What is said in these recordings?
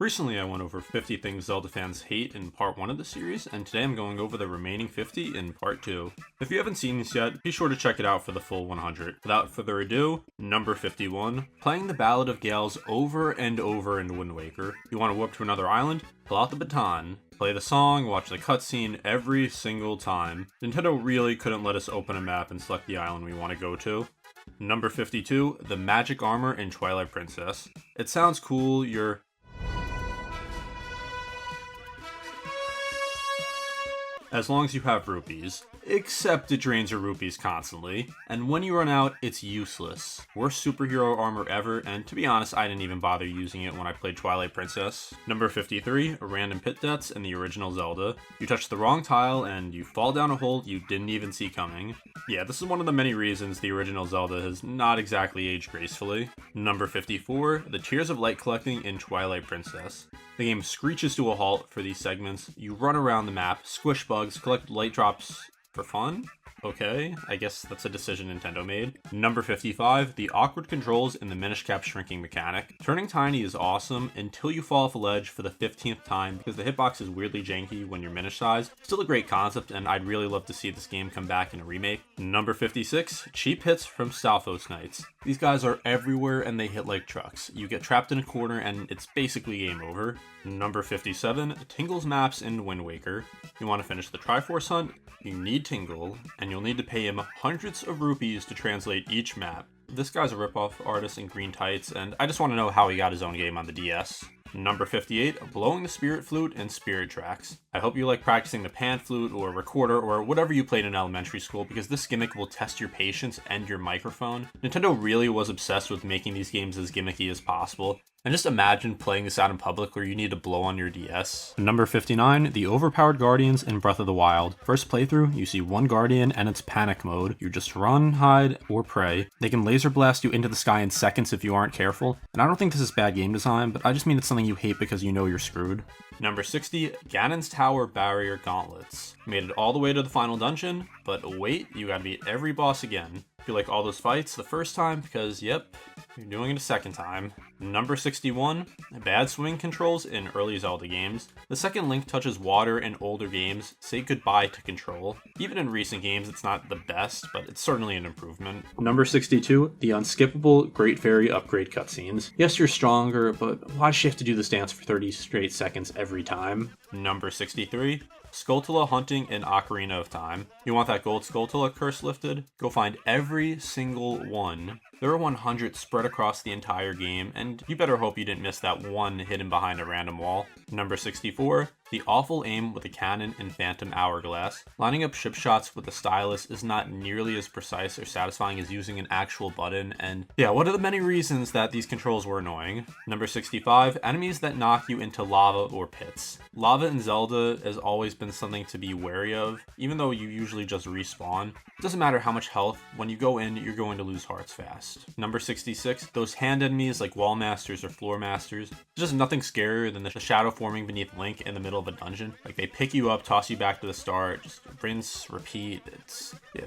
Recently I went over 50 things Zelda fans hate in part 1 of the series, and today I'm going over the remaining 50 in part 2. If you haven't seen this yet, be sure to check it out for the full 100. Without further ado, number 51, playing the Ballad of Gales over and over in Wind Waker. You want to warp to another island? Pull out the baton. Play the song, watch the cutscene every single time. Nintendo really couldn't let us open a map and select the island we want to go to. Number 52, the magic armor in Twilight Princess. It sounds cool, you're as long as you have rupees, except it drains your rupees constantly, and when you run out, it's useless. Worst superhero armor ever, and to be honest, I didn't even bother using it when I played Twilight Princess. Number 53, random pit deaths in the original Zelda. You touch the wrong tile and you fall down a hole you didn't even see coming. Yeah, this is one of the many reasons the original Zelda has not exactly aged gracefully. Number 54, the Tears of Light collecting in Twilight Princess. The game screeches to a halt for these segments. You run around the map, squish bugs, collect light drops for fun? Okay, I guess that's a decision Nintendo made. Number 55, the awkward controls in the Minish Cap shrinking mechanic. Turning tiny is awesome until you fall off a ledge for the 15th time because the hitbox is weirdly janky when you're Minish size. Still a great concept, and I'd really love to see this game come back in a remake. Number 56, cheap hits from Stalfos Knights. These guys are everywhere and they hit like trucks. You get trapped in a corner and it's basically game over. Number 57, Tingle's maps in Wind Waker. You want to finish the Triforce hunt? You need Tingle, and you'll need to pay him hundreds of rupees to translate each map. This guy's a ripoff artist in green tights, and I just want to know how he got his own game on the DS. Number 58, blowing the spirit flute in Spirit Tracks. I hope you like practicing the pan flute or recorder or whatever you played in elementary school because this gimmick will test your patience and your microphone. Nintendo really was obsessed with making these games as gimmicky as possible. And just imagine playing this out in public where you need to blow on your DS. Number 59, the overpowered guardians in Breath of the Wild. First playthrough, you see one guardian and it's panic mode. You just run, hide, or pray. They can laser blast you into the sky in seconds if you aren't careful. And I don't think this is bad game design, but I just mean it's something you hate because you know you're screwed. Number 60, Ganon's Tower Barrier Gauntlets. Made it all the way to the final dungeon, but wait, you gotta beat every boss again. If you like all those fights the first time, because yep, you're doing it a second time. Number 61, bad swing controls in early Zelda games. The second Link touches water in older games, say goodbye to control. Even in recent games, it's not the best, but it's certainly an improvement. Number 62, the unskippable Great Fairy upgrade cutscenes. Yes, you're stronger, but why should you have to do this dance for 30 straight seconds every time? Number 63, Skulltula hunting in Ocarina of Time. You want that gold Skulltula curse lifted? Go find every single one. There are 100 spread across the entire game, and you better hope you didn't miss that one hidden behind a random wall. Number 64, the awful aim with a cannon in Phantom Hourglass. Lining up ship shots with a stylus is not nearly as precise or satisfying as using an actual button, and yeah, what are the many reasons that these controls were annoying? Number 65, enemies that knock you into lava or pits. Lava in Zelda has always been something to be wary of, even though you usually just respawn. It doesn't matter how much health, when you go in, you're going to lose hearts fast. Number 66, those hand enemies like wall masters or floor masters. There's just nothing scarier than the shadow forming beneath Link in the middle of a dungeon. Like they pick you up, toss you back to the start, just rinse, repeat.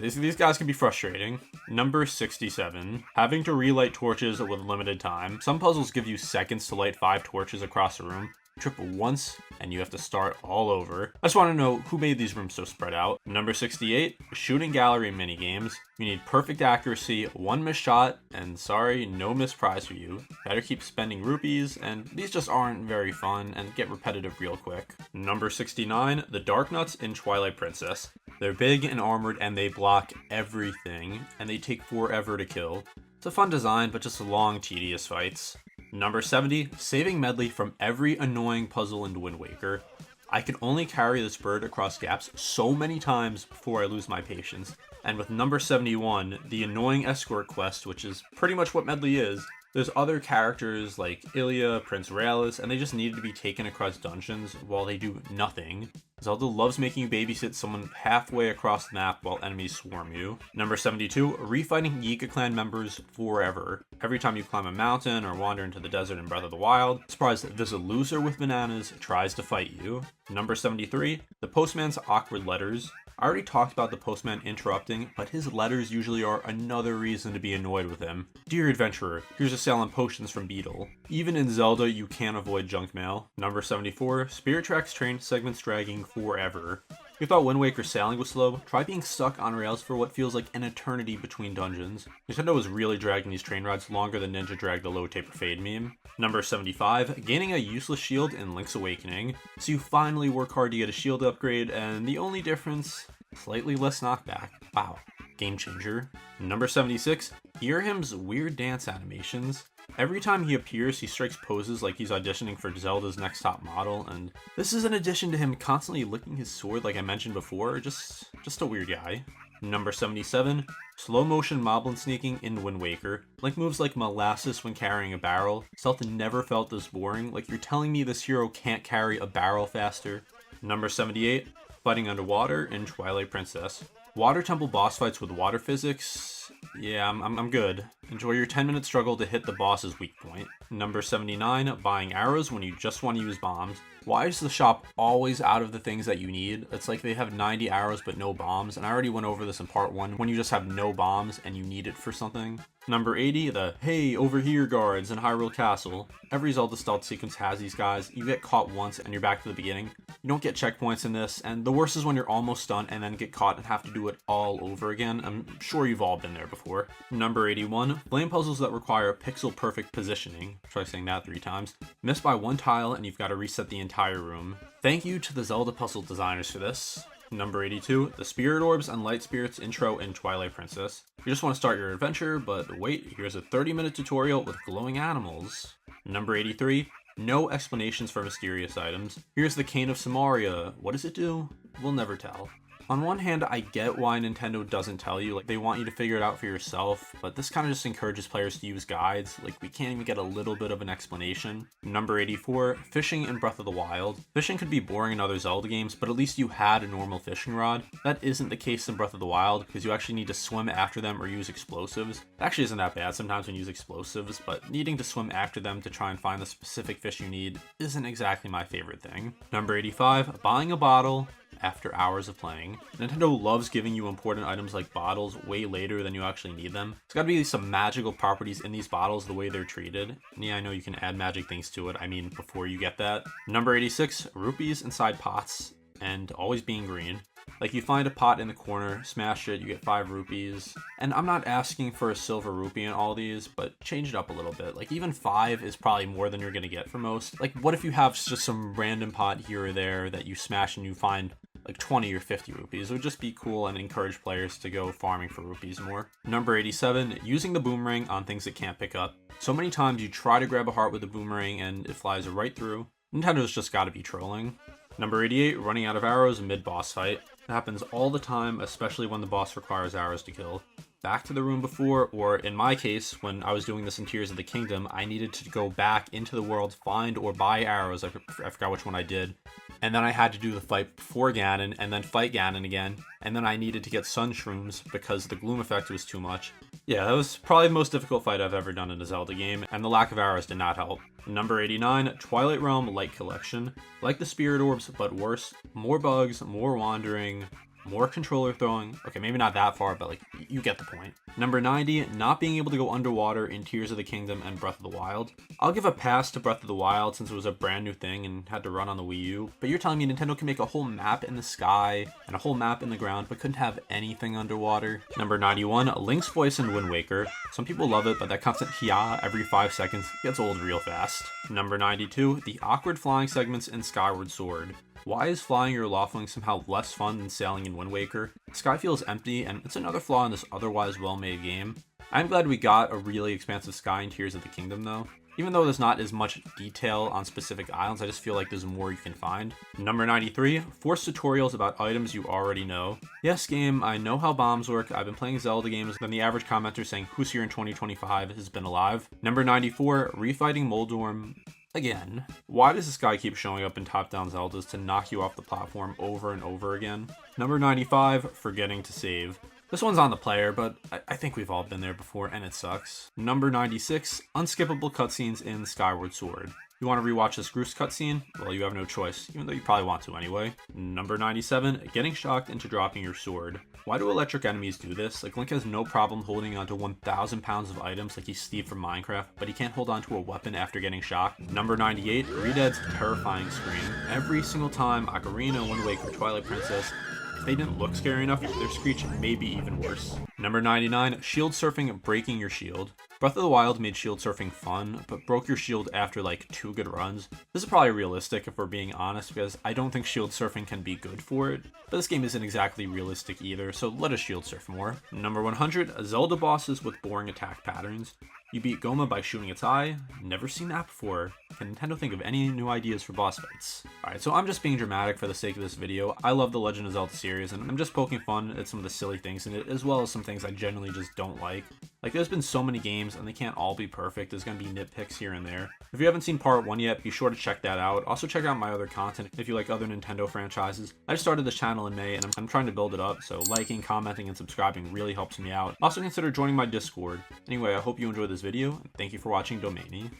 These guys can be frustrating. Number 67, having to relight torches with limited time. Some puzzles give you seconds to light 5 torches across a room. Trip once and you have to start all over. I just want to know who made these rooms so spread out. Number 68, shooting gallery minigames. You need perfect accuracy, one missed shot, and sorry, no missed prize for you. Better keep spending rupees, and these just aren't very fun and get repetitive real quick. Number 69, the Dark Nuts in Twilight Princess. They're big and armored and they block everything, and they take forever to kill. It's a fun design, but just long, tedious fights. Number 70, saving Medley from every annoying puzzle in Wind Waker. I can only carry this bird across gaps so many times before I lose my patience. And with number 71, the annoying Escort quest, which is pretty much what Medley is, there's other characters like Ilya, Prince Ralis, and they just needed to be taken across dungeons while they do nothing. Zelda loves making you babysit someone halfway across the map while enemies swarm you. Number 72, refighting Yiga clan members forever. Every time you climb a mountain or wander into the desert in Breath of the Wild, surprise, there's a loser with bananas tries to fight you. Number 73, the postman's awkward letters. I already talked about the postman interrupting, but his letters usually are another reason to be annoyed with him. Dear adventurer, here's a sale on potions from Beetle. Even in Zelda, you can't avoid junk mail. Number 74, Spirit Tracks train segments dragging forever. You thought Wind Waker's sailing was slow? Try being stuck on rails for what feels like an eternity between dungeons. Nintendo was really dragging these train rides longer than Ninja dragged the low taper fade meme. Number 75, gaining a useless shield in Link's Awakening. So you finally work hard to get a shield upgrade, and the only difference, slightly less knockback. Wow, game changer. Number 76, Irihim's weird dance animations. Every time he appears, he strikes poses like he's auditioning for Zelda's next top model, and this is in addition to him constantly licking his sword like I mentioned before, just a weird guy. Number 77, slow motion moblin sneaking in Wind Waker. Link moves like molasses when carrying a barrel. Stealth never felt this boring, like you're telling me this hero can't carry a barrel faster. Number 78, fighting underwater in Twilight Princess. Water temple boss fights with water physics? Yeah, I'm good. Enjoy your 10-minute struggle to hit the boss's weak point. Number 79, buying arrows when you just want to use bombs. Why is the shop always out of the things that you need? It's like they have 90 arrows but no bombs, and I already went over this in part 1, when you just have no bombs and you need it for something. Number 80, the hey, over here guards in Hyrule Castle. Every Zelda stealth sequence has these guys. You get caught once and you're back to the beginning. You don't get checkpoints in this, and the worst is when you're almost done and then get caught and have to do it all over again. I'm sure you've all been there before. Number 81, flame puzzles that require pixel perfect positioning. Try saying that 3 times. Miss by 1 tile and you've got to reset the entire room. Thank you to the Zelda puzzle designers for this. Number 82, the Spirit Orbs and Light Spirits intro in Twilight Princess. You just want to start your adventure, but wait, here's a 30-minute tutorial with glowing animals. Number 83, no explanations for mysterious items. Here's the Cane of Samaria. What does it do? We'll never tell. On one hand, I get why Nintendo doesn't tell you, like they want you to figure it out for yourself, but this kind of just encourages players to use guides, like we can't even get a little bit of an explanation. Number 84, fishing in Breath of the Wild. Fishing could be boring in other Zelda games, but at least you had a normal fishing rod. That isn't the case in Breath of the Wild, because you actually need to swim after them or use explosives. It actually isn't that bad sometimes when you use explosives, but needing to swim after them to try and find the specific fish you need isn't exactly my favorite thing. Number 85, buying a bottle after hours of playing. Nintendo loves giving you important items like bottles way later than you actually need them. There's gotta be some magical properties in these bottles the way they're treated. And yeah, I know you can add magic things to it, I mean before you get that. Number 86, rupees inside pots and always being green. Like you find a pot in the corner, smash it, you get 5 rupees. And I'm not asking for a silver rupee in all these, but change it up a little bit. Like even 5 is probably more than you're gonna get for most. Like what if you have just some random pot here or there that you smash and you find like 20 or 50 rupees? It would just be cool and encourage players to go farming for rupees more. Number 87, using the boomerang on things it can't pick up. So many times you try to grab a heart with the boomerang and it flies right through. Nintendo's just gotta be trolling. Number 88, running out of arrows mid-boss fight. It happens all the time, especially when the boss requires arrows to kill. Back to the room before, or in my case, when I was doing this in Tears of the Kingdom, I needed to go back into the world, find or buy arrows, I forgot which one I did, and then I had to do the fight before Ganon, and then fight Ganon again, and then I needed to get Sun Shrooms because the gloom effect was too much. Yeah, that was probably the most difficult fight I've ever done in a Zelda game, and the lack of arrows did not help. Number 89, Twilight Realm Light Collection. Like the Spirit Orbs, but worse. More bugs, more wandering, more controller throwing. Okay, maybe not that far, but like, you get the point. Number 90, not being able to go underwater in Tears of the Kingdom and Breath of the Wild. I'll give a pass to Breath of the Wild since it was a brand new thing and had to run on the Wii U, but you're telling me Nintendo can make a whole map in the sky and a whole map in the ground, but couldn't have anything underwater? Number 91, Link's voice in Wind Waker. Some people love it, but that constant hiya every 5 seconds gets old real fast. Number 92, the awkward flying segments in Skyward Sword. Why is flying or lawfling somehow less fun than sailing in Wind Waker? The sky feels empty, and it's another flaw in this otherwise well-made game. I'm glad we got a really expansive sky in Tears of the Kingdom though. Even though there's not as much detail on specific islands, I just feel like there's more you can find. Number 93, forced tutorials about items you already know. Yes game, I know how bombs work, I've been playing Zelda games, then the average commenter saying who's here in 2025 has been alive. Number 94, refighting Moldorm. Again, why does this guy keep showing up in top-down Zeldas to knock you off the platform over and over again? Number 95, forgetting to save. This one's on the player, but I think we've all been there before, and it sucks. Number 96, unskippable cutscenes in Skyward Sword. You want to rewatch this Groose cutscene? Well, you have no choice, even though you probably want to anyway. Number 97, getting shocked into dropping your sword. Why do electric enemies do this? Like, Link has no problem holding onto 1,000 pounds of items like he's Steve from Minecraft, but he can't hold onto a weapon after getting shocked. Number 98, Reded's terrifying scream. Every single time Ocarina, Wind Waker, Twilight Princess, if they didn't look scary enough, their screech may be even worse. Number 99, shield surfing, breaking your shield. Breath of the Wild made shield surfing fun, but broke your shield after like 2 good runs. This is probably realistic if we're being honest, because I don't think shield surfing can be good for it, but this game isn't exactly realistic either, so let us shield surf more. Number 100, Zelda bosses with boring attack patterns. You beat Goma by shooting its eye? Never seen that before. Can Nintendo think of any new ideas for boss fights? Alright, so I'm just being dramatic for the sake of this video. I love the Legend of Zelda series, and I'm just poking fun at some of the silly things in it, as well as some things I genuinely just don't like. Like, there's been so many games, and they can't all be perfect. There's gonna be nitpicks here and there. If you haven't seen part 1 yet, be sure to check that out. Also check out my other content if you like other Nintendo franchises. I just started this channel in May, and I'm trying to build it up, so liking, commenting, and subscribing really helps me out. Also consider joining my Discord. Anyway, I hope you enjoyed this video, and thank you for watching Domainy.